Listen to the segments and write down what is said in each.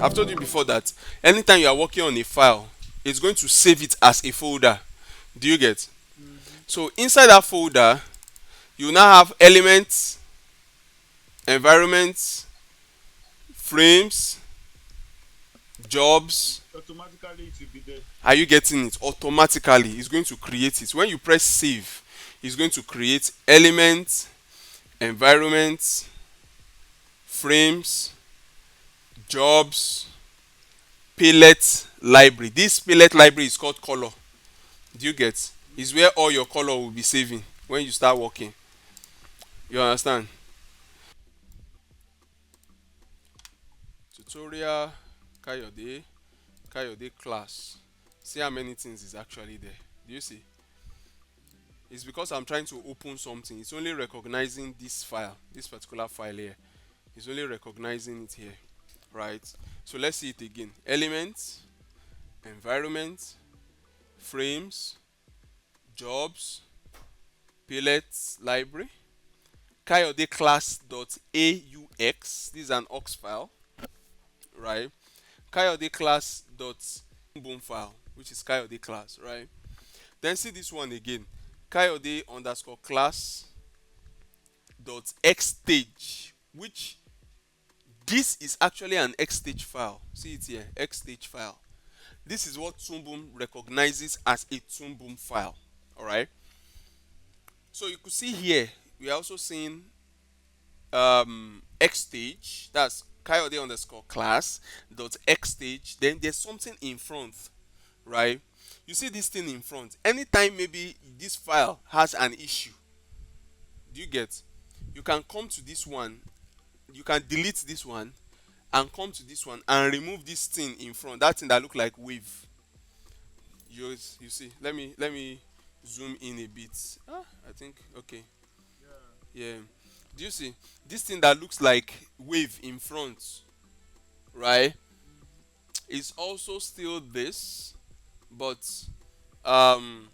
I've told you before that anytime you are working on a file, it's going to save it as a folder. Do you get? Mm-hmm. So inside that folder, you now have elements, environments, frames, jobs. Automatically it will be there. Are you getting it? Automatically, it's going to create it. When you press save, it's going to create elements, environments, frames, jobs, palette library. This palette library is called color. Do you get? Is where all your color will be saving when you start working. You understand? Tutorial, Kayode, Kayode class. See how many things is actually there. Do you see? It's because I'm trying to open something. It's only recognizing this file, this particular file here. It's only recognizing it here, right? So let's see it again. Elements, environment, frames, jobs, palettes library, Kayode class.aux. This is an aux file, right? Kayode class.boom file, which is Kayode class, right? Then see this one again. Kayode underscore class dot xstage, which this is actually an xstage file. See it here, xstage file. This is what Toon Boom recognizes as a Toon Boom file. All right. So you could see here, we are also seeing xstage. That's Coyote underscore class dot xstage. Then there's something in front, right? You see this thing in front. Anytime maybe this file has an issue, do you get? You can come to this one. You can delete this one and come to this one and remove this thing in front. That thing that look like wave. You see. Let me zoom in a bit. I think okay. Yeah. Yeah. Do you see this thing that looks like wave in front, right? Mm-hmm. Is also still this, but um,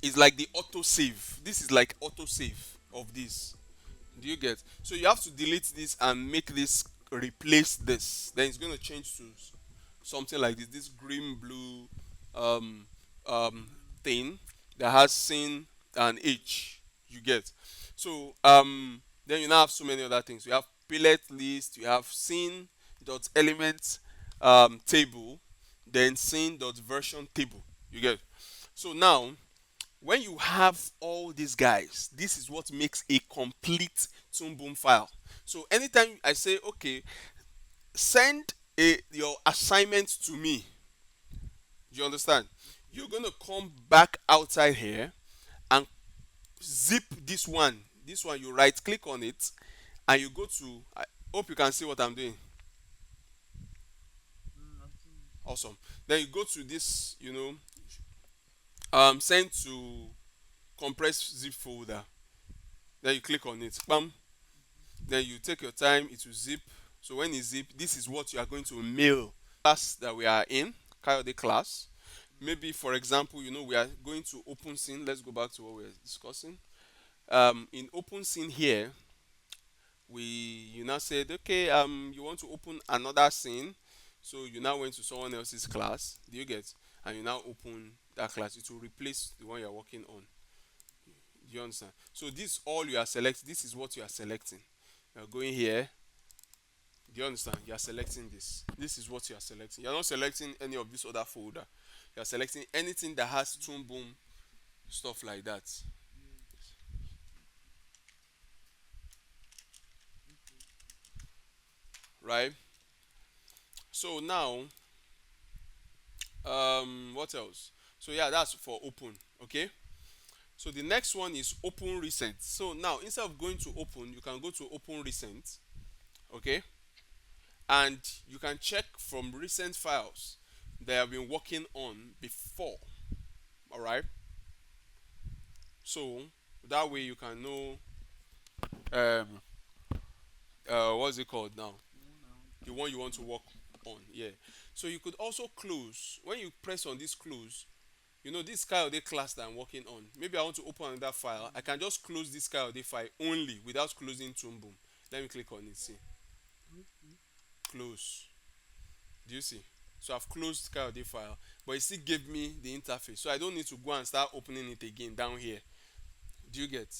it's like the auto save. This is like auto save of this. Do you get? So you have to delete this and make this replace this. Then it's going to change to something like this. This green blue um, um, thing that has sin and H. You get? So then you now have so many other things. You have palette list. You have scene dot element table. Then scene dot version table. You get? So now when you have all these guys, this is what makes a complete Toon Boom file. So anytime I say, okay, send your assignment to me, you understand? You're Okay. gonna come back outside here and zip this one. This one, you right click on it and you go to. I hope you can see what I'm doing. I'm seeing it. Awesome. Then you go to this, send to compress zip folder. Then you click on it. Bam. Then you take your time, it will zip. So when it zip, this is what you are going to mail. Class that we are in, Coyote class. Maybe for example, we are going to open scene. Let's go back to what we are discussing. In open scene here, we you now said, okay, you want to open another scene. So you now went to someone else's class. Do you get? And you now open that class. It will replace the one you are working on. Do you understand? So this all you are selecting. This is what you are selecting. You are going here. Do you understand? You are selecting this. This is what you are selecting. You are not selecting any of this other folder. You are selecting anything that has Toon Boom stuff like that, Yeah. Okay. right? So now, what else? So yeah, that's for open. Okay. So the next one is open recent. So now instead of going to open, you can go to open recent. Okay, and you can check from recent files they have been working on before. All right. So that way you can know um what's it called now, The one I want the to one you work want to on. work on. Yeah. So you could also close when you press on this close. This Kayode class that I'm working on. Maybe I want to open another file. I can just close this Kayode file only without closing Toon Boom. Let me click on it. See, Okay. close. Do you see? So I've closed Kayode file, but it still gave me the interface. So I don't need to go and start opening it again down here. Do you get?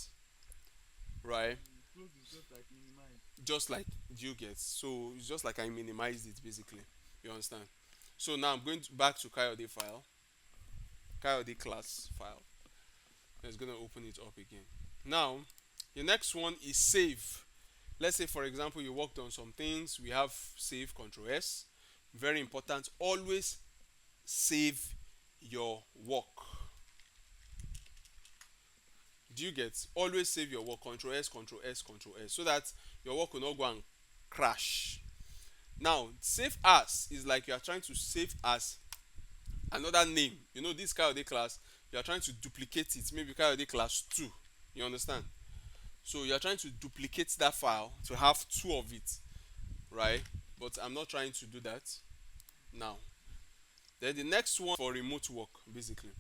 Right? Close is just like minimize. Just like, do you get? So it's just like I minimized it basically. You understand? So now I'm going back to Kayode file, Kayode class file. It's gonna open it up again. Now, the next one is save. Let's say, for example, you worked on some things. We have save, Control S. Very important. Always save your work. Do you get? Always save your work. Control S, Control S, Control S, so that your work will not go and crash. Now, save as is like you are trying to save as another name. You know, this Kayode class, you are trying to duplicate it. Maybe Kayode class 2. You understand? So you are trying to duplicate that file to have two of it, right? But I'm not trying to do that now. Then the next one for remote work, basically.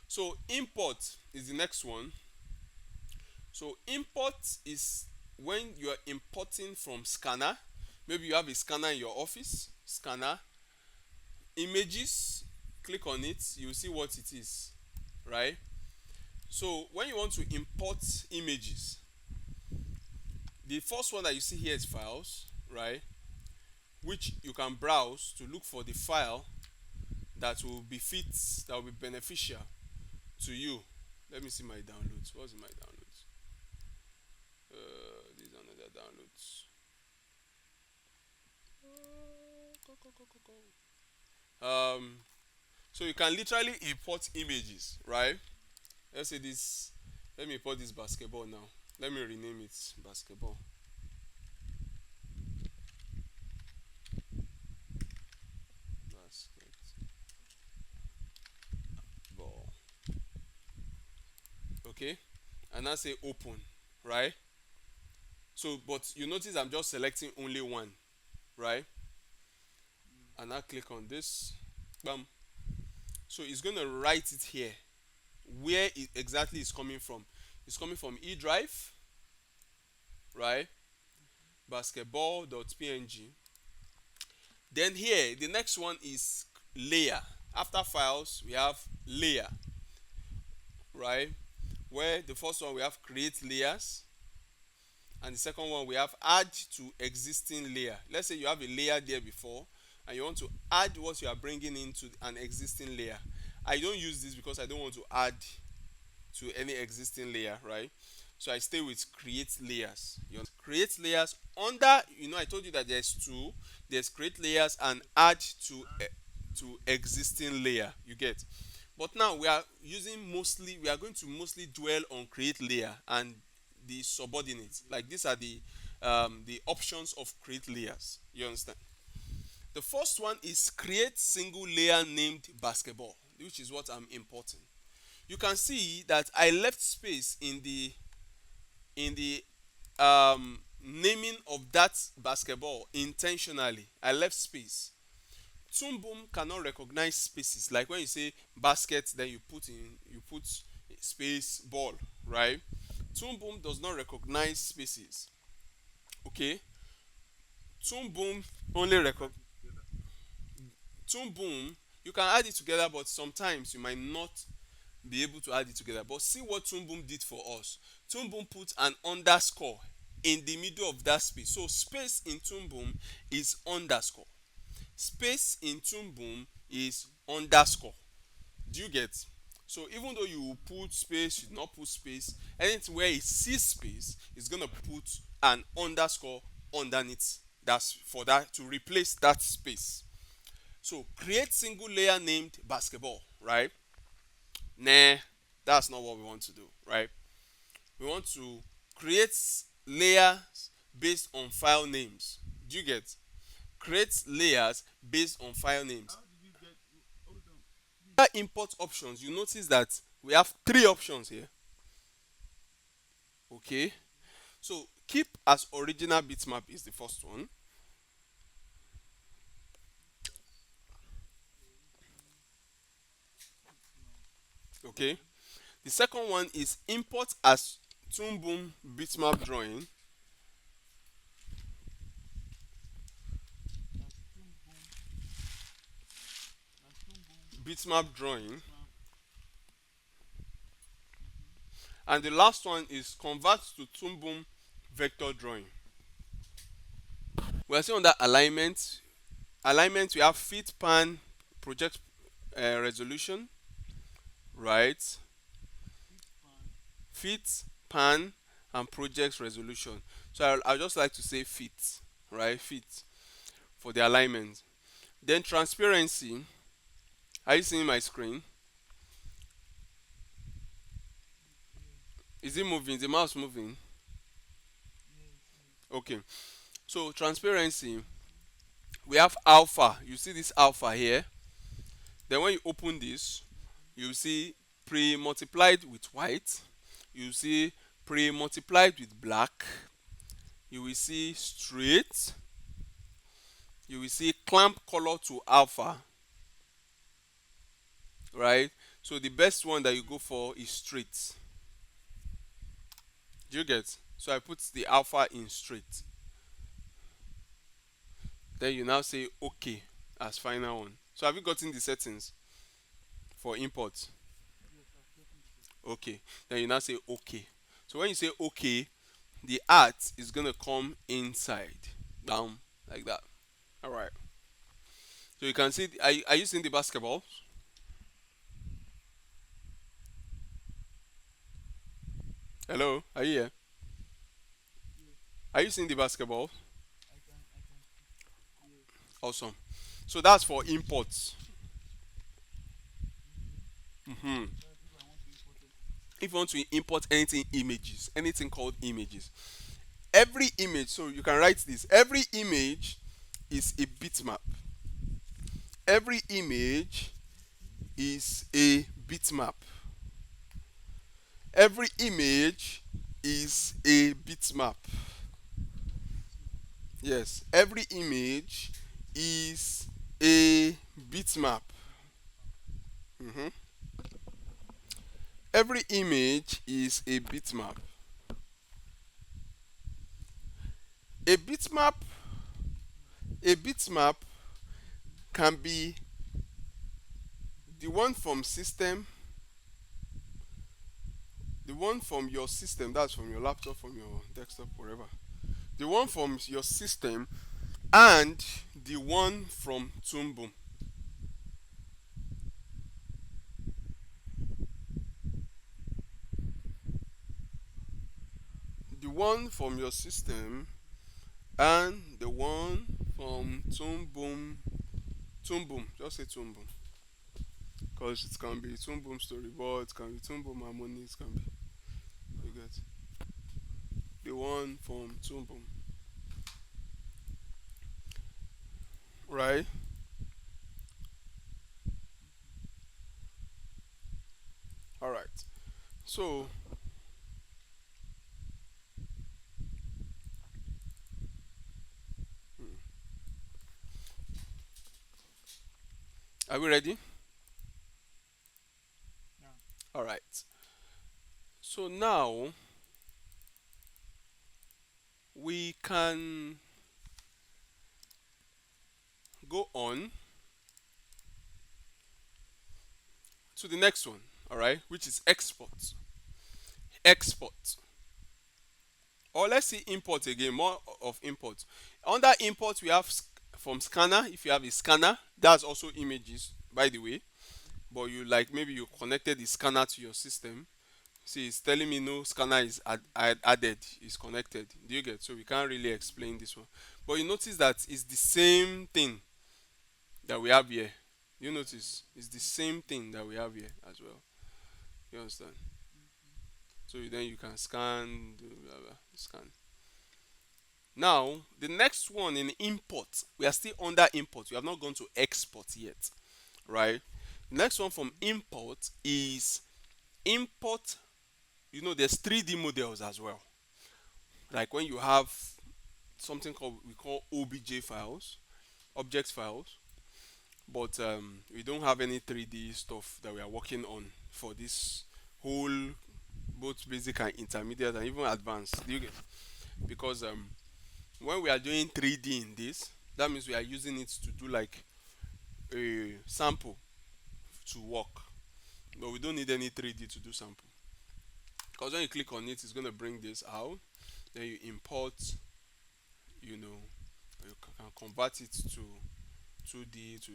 So import is the next one. So import is when you are importing from scanner. Maybe you have a scanner in your office. Scanner images. Click on it. You will see what it is, right? So when you want to import images, the first one that you see here is files, right? Which you can browse to look for the file that will be fit, that will be beneficial to you. Let me see my downloads. What's in my downloads? These are another downloads. Um, so you can literally import images, right? Let's say this. Let me import this basketball now. Let me rename it basketball. Basketball. Okay, and now say open, right? So, but you notice I'm just selecting only one, right? And I click on this, bam. So it's going to write it here where it exactly is coming from. It's coming from E drive, right? Basketball.png. Then here the next one is layer. After files we have layer, right? Where the first one we have create layers, and the second one we have add to existing layer. Let's say you have a layer there before and you want to add what you are bringing into an existing layer. I don't use this because I don't want to add to any existing layer, right? So I stay with create layers. You create layers under, I told you that there's two. There's create layers and add to existing layer. You get? But now we are going to mostly dwell on create layer and the subordinates. Like these are the options of create layers. You understand? The first one is create single layer named basketball, which is what I'm importing. You can see that I left space in the naming of that basketball intentionally. I left space. Toon Boom cannot recognize spaces. Like when you say basket, then you put space ball, right? Toon Boom does not recognize spaces. Okay, Toon Boom only recog Together. Toon Boom, you can add it together, but sometimes you might not be able to add it together. But see what Toon Boom did for us. Toon Boom put an underscore in the middle of that space. So space in Toon Boom is underscore. Space in Toon Boom is underscore. Do you get? So even though you put space, you not put space, anything where it sees space is gonna put an underscore underneath. That's for that to replace that space. So create single layer named basketball, right? Nah, that's not what we want to do, right? We want to create layers based on file names. Do you get? Create layers based on file names. How did you get? Hold on. Please. Under import options, you notice that we have three options here. Okay, so keep as original bitmap is the first one. Okay, the second one is import as Toon Boom bitmap drawing. As Toon Boom. bitmap drawing. Bitmap. Mm-hmm. And the last one is convert to Toon Boom vector drawing. We are still under alignment. Alignment, we have fit, pan, project resolution, right? Bitpan. Fit, pan, and project resolution. So I'll just like to say fit, right? Fit for the alignment. Then transparency. Are you seeing my screen? Yes. Is it moving? Is the mouse moving? Yes. Yes. Okay. So transparency, we have alpha. You see this alpha here. Then when you open this, Mm-hmm. you see pre-multiplied with white. You see pre-multiplied with black. You will see straight. You will see clamp color to alpha, right? So the best one that you go for is straight. Do you get? So I put the alpha in straight. Then you now say OK as final one. So have you gotten the settings for import? Yes, I've gotten the setting. Okay. Then you now say OK. So when you say OK, the art is gonna come inside, down like that. All right. So you can see. Are you seeing the basketball? Hello. Are you here? Yes, Are you seeing the basketball? I can see. Yes. Awesome. So that's for imports. Okay. Hmm. That's if I want to import it. If you want to import anything images, anything called images, every image. So you can write this. Every image is a bitmap. Every image is a bitmap. Every image is a bitmap. Bitmap. Yes, every image is a bitmap. A bitmap. Mhm. Every image is a bitmap. A bitmap, Bitmap. a bitmap Okay. can be the one from system, the one from your system, that's from your laptop, from your desktop, wherever. The one from your system and the one from Toon Boom. The one from your system and the one from Toon Boom. Toon Boom, just say Toon Boom. Because it can be Toon Boom Storyboard, it can be Toon Boom Harmony, it can be. You get the one from Toon Boom, right? Okay. All right. So, are we ready? Yeah. All right. So now we can go on to the next one, all right, which is export. Export. Or let's see import again, more of import. Under import, we have from scanner. If you have a scanner, that's also images, by the way. But you like maybe you connected the scanner to your system. See, it's telling me no scanner is added, is connected. Do you get? So we can't really explain this one. But you notice that it's the same thing that we have here. You notice it's the Okay. same thing that we have here as well. You understand? Okay. So then you can scan, do blah, blah, scan. Now the next one in import, we are still under import. We have not gone to export yet, right? The next one from Okay. import is import. You know, there's 3D models as well. Like when you have something called we call OBJ files, object files, but we don't have any 3D stuff that we are working on for this whole both basic and intermediate and even advanced. Do you get? Because when we are doing 3D in this, that means we are using it to do like a sample. to work. But we don't need any 3D to do sample. Because when you click on it, it's going to bring this out. Then you import, you know, you can convert it to 2D, to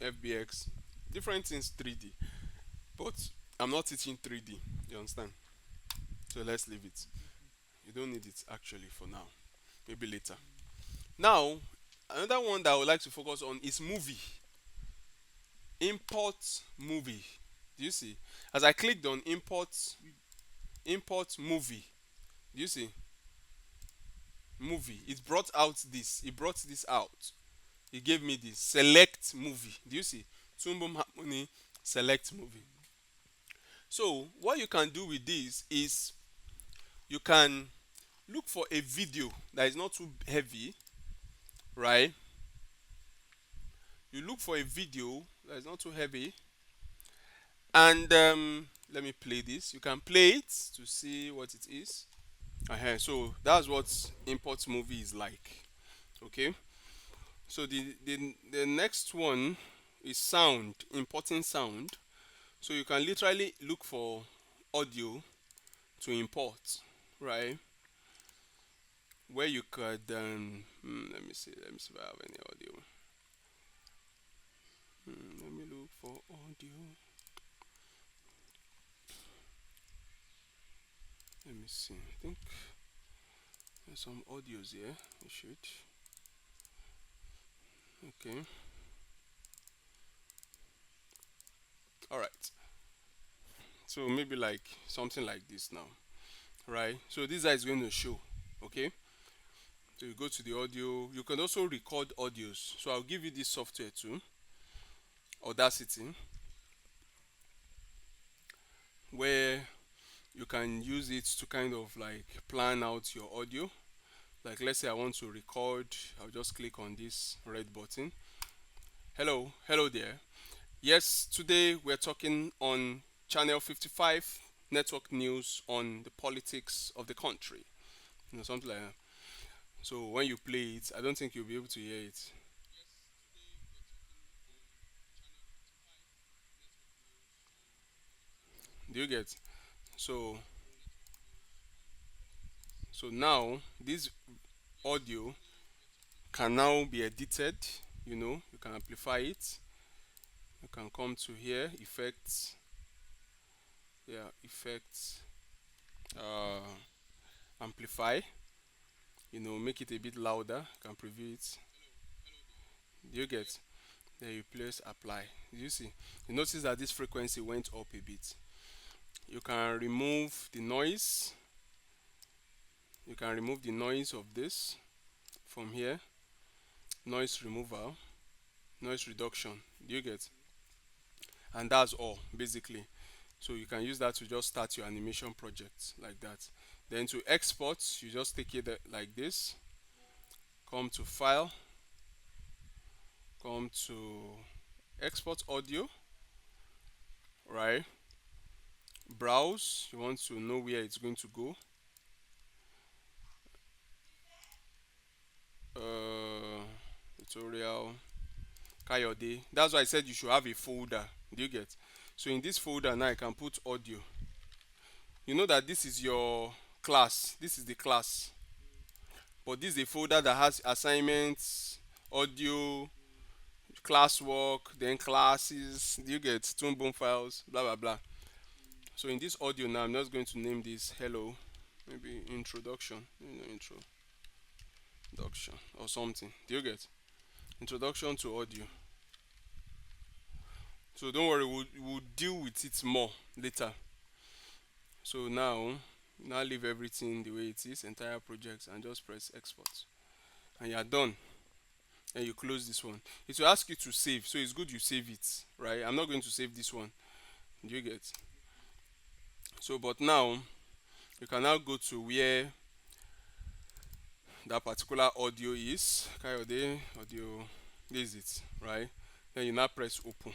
FBX, different things 3D. But I'm not teaching 3D, you understand? So let's leave it. You don't need it actually for now, maybe later. Now, another one that I would like to focus on is movie. Import movie. Do you see? As I clicked on import movie, do you see? Movie. It brought out this. It brought this out. It gave me this. Select movie. Do you see? Toon Boom Harmony, select movie. So what you can do with this is you can look for a video that is not too heavy, right? You look for a video that is not too heavy, and let me play this. You can play it to see what it is. So that's what import movie is like. Okay. So the next one is sound, importing sound. So you can literally look for audio to import, right? Where you could let me see if I have any audio. Let me look for audio. Let me see. I think there's some audios here. You should. Okay. All right. So maybe like something like this now, right? So this is going to show. Okay. So you go to the audio. You can also record audios. So I'll give you this software too, Audacity, where you can use it to kind of like plan out your audio. Like let's say I want to record, I'll just click on this red button. Hello, hello there. Yes, today we're talking on channel 55 network news on the politics of the country. Something like that. So when you play it, I don't think you'll be able to hear it. Do you get? So so now this audio can now be edited. You can amplify it. You can come to here, effects, yeah, effects, uh, amplify. Make it a bit louder. You can preview it. Do you get? Then you place apply. You see? You notice that this frequency went up a bit. You can remove the noise. You can remove the noise of this from here. Noise removal, noise reduction. Do you get? And that's all basically. So you can use that to just start your animation project like that. Then to export, you just take it like this. Come to file, come to export audio, right? Browse, you want to know where it's going to go. Tutorial, Kayode. That's why I said you should have a folder. Do you get? So in this folder now I can put audio. You know that this is your class. This is the class. But this is a folder that has assignments, audio, classwork, then classes. Do you get? Toon Boom files, blah blah blah. So in this audio now, I'm just going to name this hello, maybe introduction, introduction or something. Do you get? Introduction to audio. So don't worry, we'll deal with it more later. So now leave everything the way it is, entire projects, and just press export. And you're done. And you close this one. It will ask you to save, so it's good you save it, right? I'm not going to save this one. Do you get? So, but now you can now go to where that particular audio is. Kayode audio, this is it, right? Then you now press open.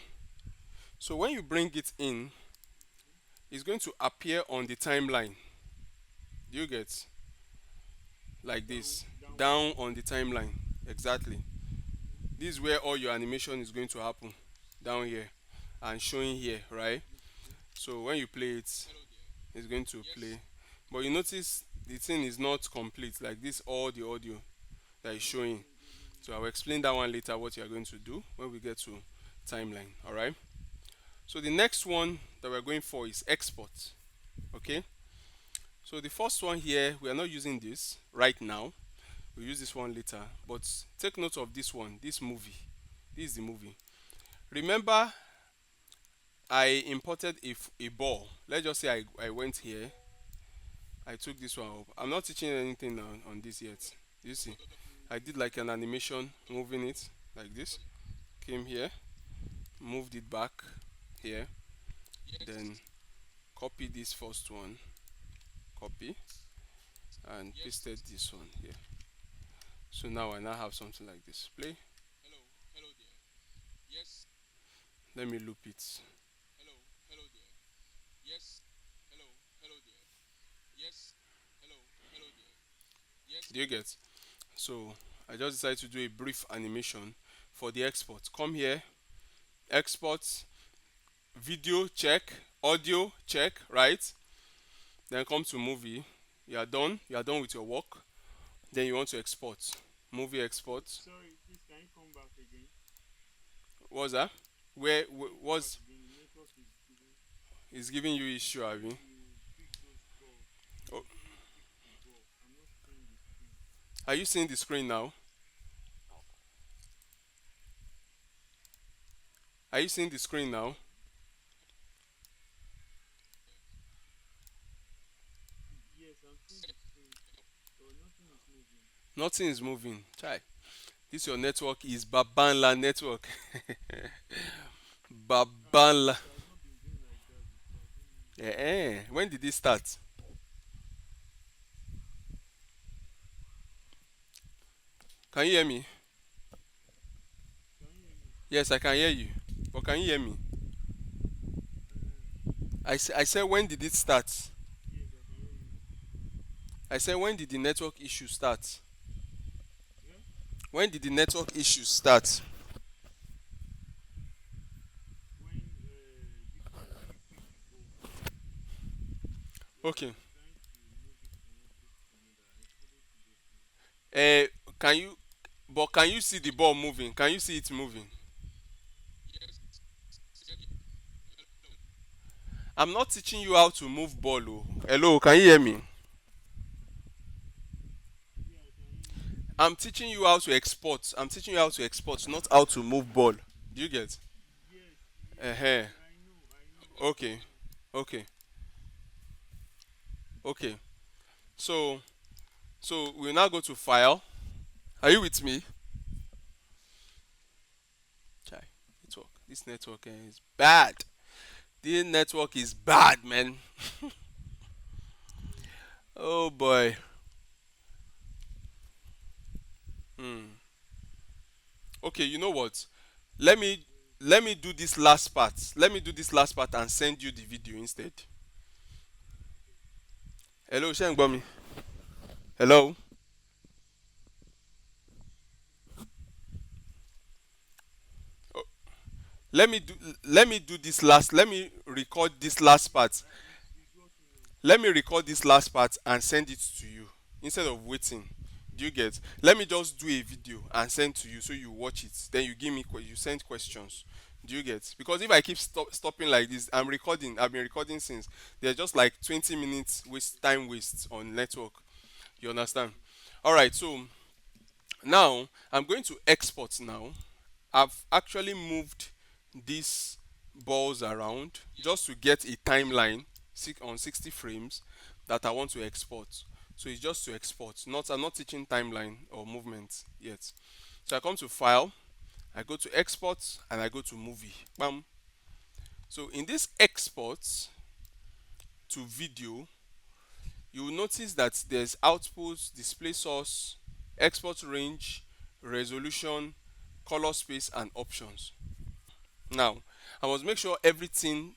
So when you bring it in, it's going to appear on the timeline. Do you get? Like this, down on the timeline. Exactly. This is where all your animation is going to happen, down here. and showing here, right? Okay. So when you play it, it's going to play. But you notice the thing is not complete, like this all the audio that is showing. So I will explain that one later what you are going to do when we get to timeline. Alright. So the next one that we're going for is export. Okay. So the first one here, we are not using this right now. We'll use this one later. But take note of this one, this movie. This is the movie. Remember, I imported a ball. Let's just say I went here. I took this one up. I'm not teaching anything on this yet. You see, I did like an animation moving it like this. Came here, moved it back here, then copy this first one, copy, and pasted this one here. So now I now have something like this. Play. Let me loop it. Do you get? So I just decided to do a brief animation for the export. Come here, export, video check, audio check, right? Then come to movie. You are done. You are done with your work. Then you want to export. Movie export. Sorry, please can you come back again? What's that? Where Come back was again. The network is giving. is giving you issue, Trying Abi? to pick those calls. Oh, I can't pick the ball. I'm not seeing the screen. are you seeing the screen now? Are you seeing the screen now? Yes, I'm seeing the screen, but nothing is moving. Nothing is moving. Chai. This your network is Babanla network. Babanla. It has not been doing like that before. I don't know. When did this start? Can you hear me? Can you hear me? Yes, I can hear you. But can you hear me? Uh, I said when did it start? yes, I can hear you. I said when did the network issue start? Yeah? When did the network issue start? When this one picked the ball. Yeah, Okay. I'm trying to move it from one place to another. I couldn't see the screen. Uh, can you? But can you see the ball moving? Can you see it moving? I'm not teaching you how to move ball. Oh. Hello, can you hear me? Yeah, I can hear you. I'm teaching you how to export. I'm teaching you how to export, not how to move ball. Do you get? Yes, yes, Uh-huh. I Okay. know. Okay. Okay. So we'll now go to file. Are you with me? Chai, network. This network is bad. This network is bad, man. Oh boy. Hmm. Okay, you know what? Let me let me do this last part. Let me do this last part and send you the video instead. Hello, Shengbomi. Hello. Oh, let me do this last. Let me record this last part. It's working now. Let me record this last part and send it to you instead of waiting. Do you get? Let me just do a video and send to you so you watch it. Then you give me you send questions. Do you get? Because if I keep stopping like this, I'm recording. I've been recording since. There's just like 20 minutes time waste on network. You understand? All right. So now I'm going to export now. I've actually moved these balls around just to get a timeline on 60 frames that I want to export. So it's just to export. Not I'm not teaching timeline or movement yet. So I come to file, I go to export, and I go to movie. Bam. So in this export to video, you will notice that there's output, display source, export range, resolution, color space, and options. Now, I must make sure everything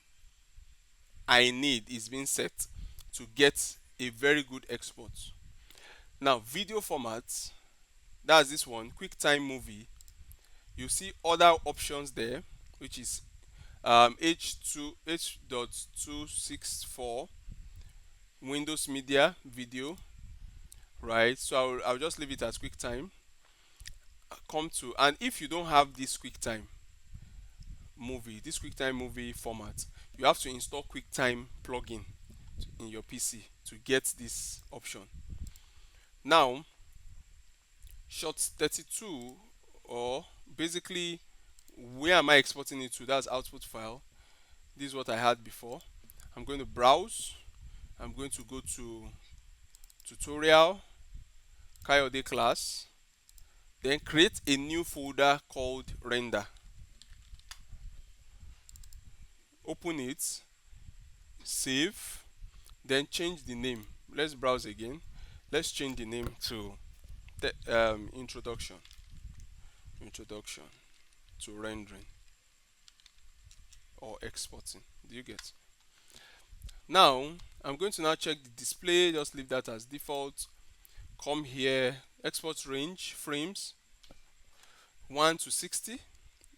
I need is being set to get a very good export. Now, video format, that's this one, QuickTime Movie. You see other options there, which is h.264 Windows Media Video, right? So I'll just leave it as QuickTime. Come to, and if you don't have this QuickTime movie format, you have to install QuickTime plugin in your PC to get this option. Now, short 32, or basically, where am I exporting it to? That's output file. This is what I had before. I'm going to browse. I'm going to go to tutorial, Kayode class, then create a new folder called render. Open it, save, then change the name. Let's browse again. Let's change the name to introduction to rendering or exporting. Do you get? Now I'm going to now check the display. Just leave that as default. Come here, export range frames 1 to 60.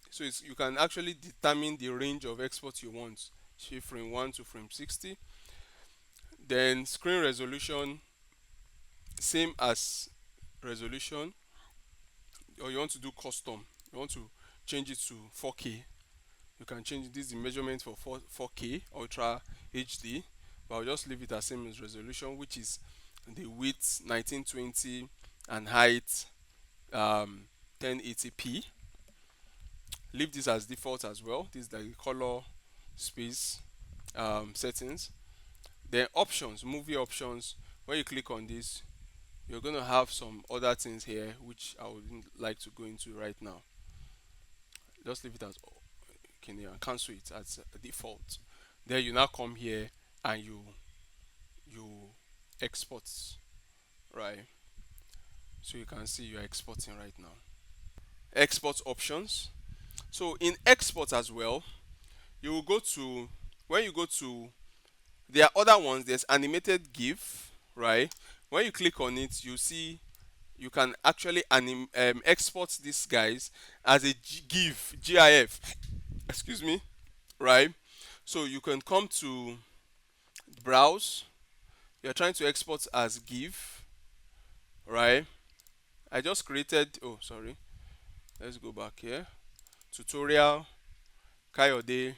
So you can actually determine the range of export you want. Say frame 1 to frame 60. Then screen resolution, same as resolution, or you want to do custom, you want to change it to 4K. You can change this, the measurement for 4K Ultra HD, but I'll just leave it as same as resolution, which is the width 1920 and height 1080p. Leave this as default as well. This is the color space settings. Then options, movie options. When you click on this, you're going to have some other things here which I wouldn't like to go into right now. Just leave it as okay, and cancel it as a default. Then you now come here and you export, right? So you can see you're exporting right now. Export options. So in export as well, you will go to, when you go to, there are other ones. There's animated GIF, right? When you click on it, you see you can actually export these guys as a GIF, excuse me, right? So you can come to browse. You're trying to export as GIF, right? I just created, oh sorry, let's go back here. Tutorial, Kayode,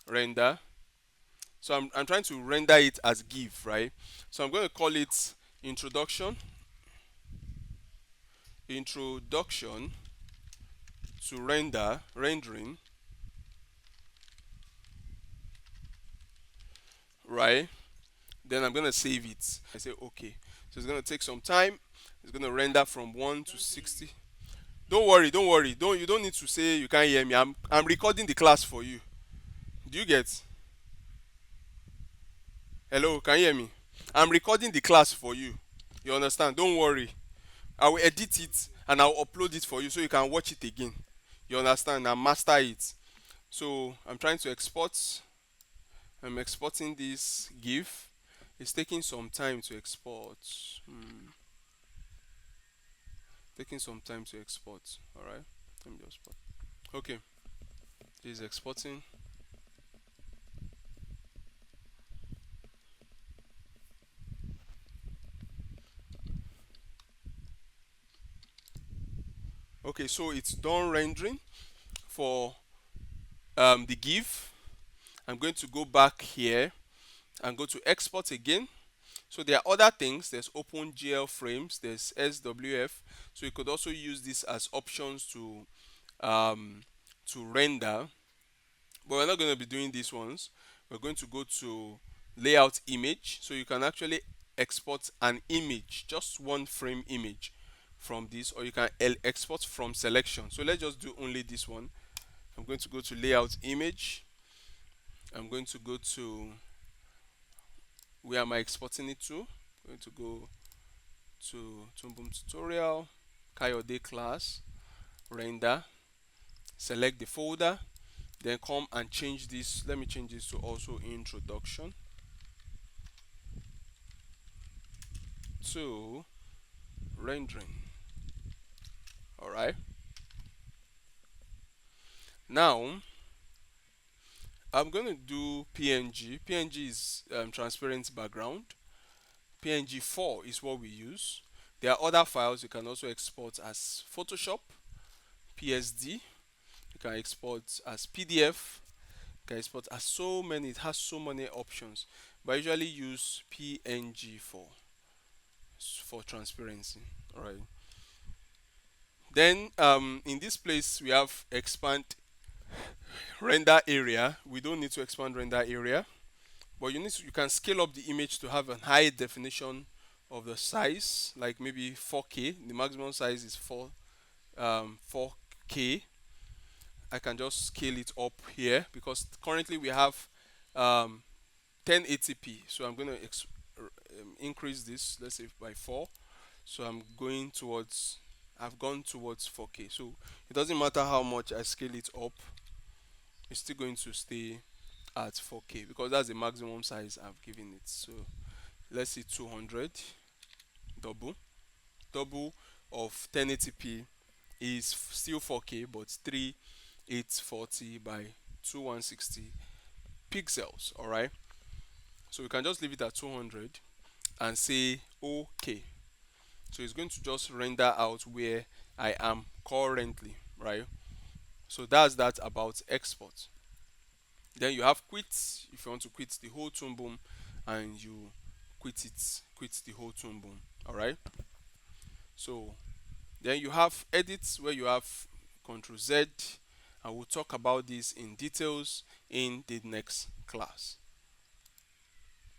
render. So I'm trying to render it as GIF, right? So I'm going to call it introduction to rendering, right? Then I'm going to save it. I say okay. So it's going to take some time. It's going to render from I 1 to can't hear you. 60. Don't worry, don't worry. You don't need to say you can't hear me. I'm recording the class for you. Do you get? Hello, can you hear me? I'm recording the class for you. You understand? Don't worry. I will edit it Okay. and I'll upload it for you so you can watch it again. You understand? And master it. So I'm trying to export. I'm exporting this GIF. It's taking some time to export. Taking some time to export. Alright. Let me just put. Okay. This is exporting. Okay, so it's done rendering for the GIF. I'm going to go back here and go to export again. So there are other things. There's OpenGL frames, there's SWF. So you could also use this as options um, to render. But we're not going to be doing these ones. We're going to go to layout image. So you can actually export an image, just one frame image from this, or you can export from selection. So let's just do only this one. I'm going to go to layout image. I'm going to go to, where am I exporting it to? I'm going to go to Toon Boom tutorial, Kayode class, render, select the folder, then come and change this. Let me change this to also introduction to rendering. All right. Now I'm going to do PNG. PNG is transparent background. PNG4 is what we use. There are other files you can also export as Photoshop, PSD. You can export as PDF. You can export as so many. It has so many options. But I usually use PNG for transparency. All right. Then in this place we have expand render area. We don't need to expand render area, but you can scale up the image to have a high definition of the size, like maybe 4K. The maximum size is 4K. I can just scale it up here because currently we have um, 1080p. So I'm going to increase this, let's say by 4. So I've gone towards 4K. So it doesn't matter how much I scale it up, it's still going to stay at 4K because that's the maximum size I've given it. So let's say 200, double. Double of 1080p is still 4K, but 3840 by 2160 pixels. All right. So we can just leave it at 200 and say OK. So it's going to just render out where I am currently, right? So that's that about export. Then you have quit. If you want to quit the whole Toon Boom, and you quit the whole Toon Boom. All right. So then you have edits where you have Control Z, and we'll talk about this in details in the next class.